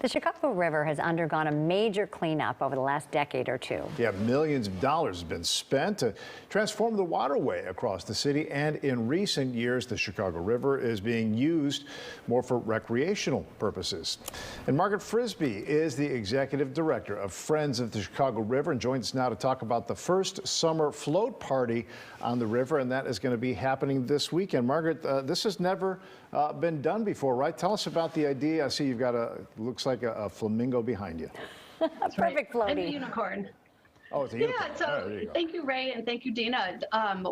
The Chicago River has undergone a major cleanup over the last decade or two. Yeah, millions of dollars have been spent to transform the waterway across the city, and in recent years, the Chicago River is being used more for recreational purposes. And Margaret Frisbee is the executive director of Friends of the Chicago River and joins us now to talk about the first summer float party on the river, and that is going to be happening this weekend. Margaret, this has never been done before, right? Tell us about the idea. I see you've got looks like a flamingo behind you. Perfect floaty. And a unicorn. Oh, it's a unicorn. Yeah, so thank you, Ray, and thank you, Dina.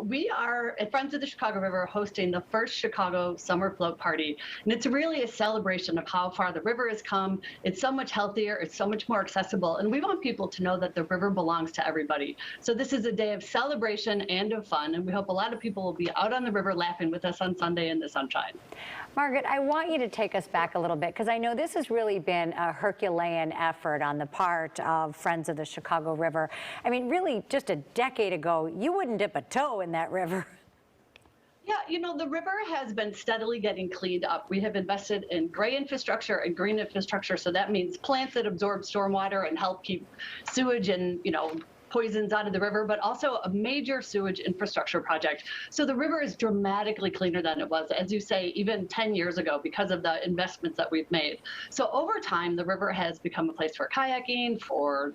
We are at Friends of the Chicago River hosting the first Chicago Summer Float Party, and it's really a celebration of how far the river has come. It's so much healthier, it's so much more accessible, and we want people to know that the river belongs to everybody. So this is a day of celebration and of fun, and we hope a lot of people will be out on the river laughing with us on Sunday in the sunshine. Margaret, I want you to take us back a little bit, because I know this has really been a Herculean effort on the part of Friends of the Chicago River. I mean, really, just a decade ago, you wouldn't dip a toe in that river. Yeah, you know, the river has been steadily getting cleaned up. We have invested in gray infrastructure and green infrastructure, so that means plants that absorb stormwater and help keep sewage and, poisons out of the river, but also a major sewage infrastructure project. So the river is dramatically cleaner than it was, as you say, even 10 years ago because of the investments that we've made. So over time, the river has become a place for kayaking, for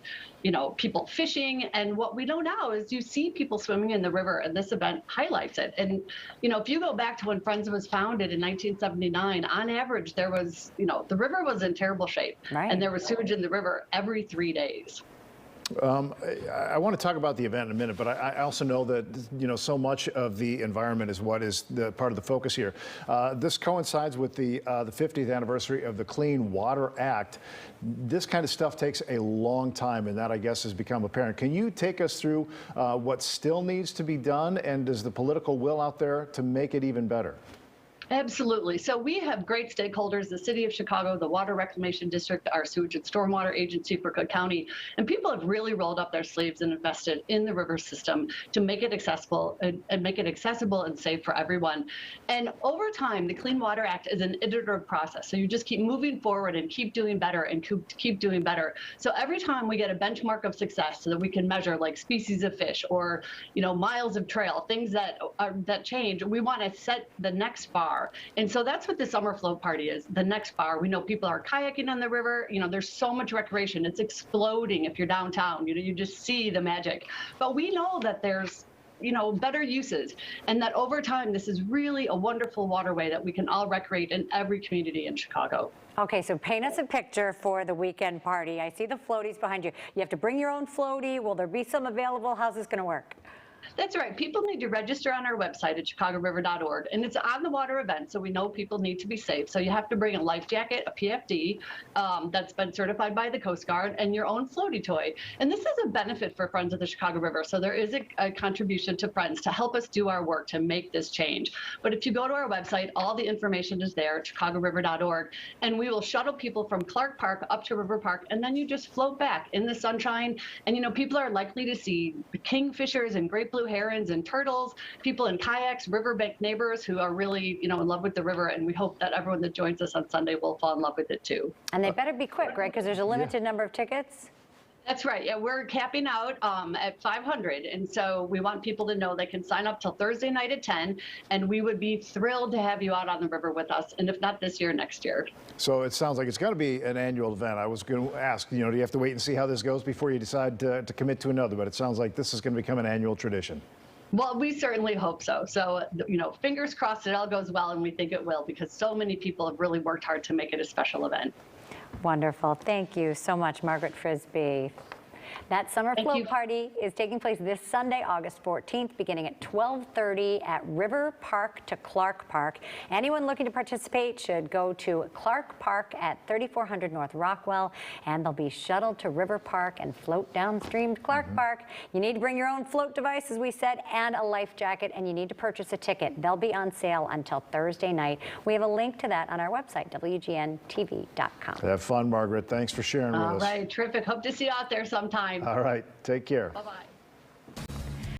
people fishing. And what we know now is you see people swimming in the river, and this event highlights it. And, if you go back to when Friends was founded in 1979, on average, there was, the river was in terrible shape. Right. And there was sewage in the river every 3 days. I want to talk about the event in a minute, but I also know that, so much of the environment is what is the part of the focus here. This coincides with the 50th anniversary of the Clean Water Act. This kind of stuff takes a long time, and that, I guess, has become apparent. Can you take us through what still needs to be done, and is the political will out there to make it even better? Absolutely. So we have great stakeholders, the City of Chicago, the Water Reclamation District, our Sewage and Stormwater Agency for Cook County, and people have really rolled up their sleeves and invested in the river system to make it accessible and make it accessible and safe for everyone. And over time, the Clean Water Act is an iterative process. So you just keep moving forward and keep doing better and keep doing better. So every time we get a benchmark of success so that we can measure like species of fish or, miles of trail, things that change, we want to set the next bar. And so that's what the summer float party is, the next bar. We know people are kayaking on the river. There's so much recreation. It's exploding if you're downtown. You just see the magic. But we know that there's better uses, and that over time, this is really a wonderful waterway that we can all recreate in every community in Chicago. Okay, so paint us a picture for the weekend party. I see the floaties behind you. You have to bring your own floaty. Will there be some available? How's this going to work? That's right. People need to register on our website at chicagoriver.org, and it's on the water event, so we know people need to be safe. So you have to bring a life jacket, a PFD that's been certified by the Coast Guard, and your own floaty toy. And this is a benefit for Friends of the Chicago River, so there is a contribution to Friends to help us do our work to make this change. But if you go to our website, all the information is there, chicagoriver.org, and we will shuttle people from Clark Park up to River Park, and then you just float back in the sunshine. And people are likely to see kingfishers and great blue herons and turtles, people in kayaks, riverbank neighbors who are really, in love with the river. And we hope that everyone that joins us on Sunday will fall in love with it too. And they better be quick, right? Because there's a limited number of tickets. That's right. Yeah, we're capping out at 500. And so we want people to know they can sign up till Thursday night at 10. And we would be thrilled to have you out on the river with us. And if not this year, next year. So it sounds like it's got to be an annual event. I was going to ask, do you have to wait and see how this goes before you decide to commit to another? But it sounds like this is going to become an annual tradition. Well, we certainly hope so. So, fingers crossed it all goes well, and we think it will, because so many people have really worked hard to make it a special event. Wonderful. Thank you so much, Margaret Frisbee. That summer float party is taking place this Sunday, August 14th, beginning at 12:30 at River Park to Clark Park. Anyone looking to participate should go to Clark Park at 3400 North Rockwell, and they'll be shuttled to River Park and float downstream to Clark Park. You need to bring your own float device, as we said, and a life jacket, and you need to purchase a ticket. They'll be on sale until Thursday night. We have a link to that on our website, WGNTV.com. Have fun, Margaret. Thanks for sharing with us. All right, terrific. Hope to see you out there sometime. All right, take care. Bye-bye.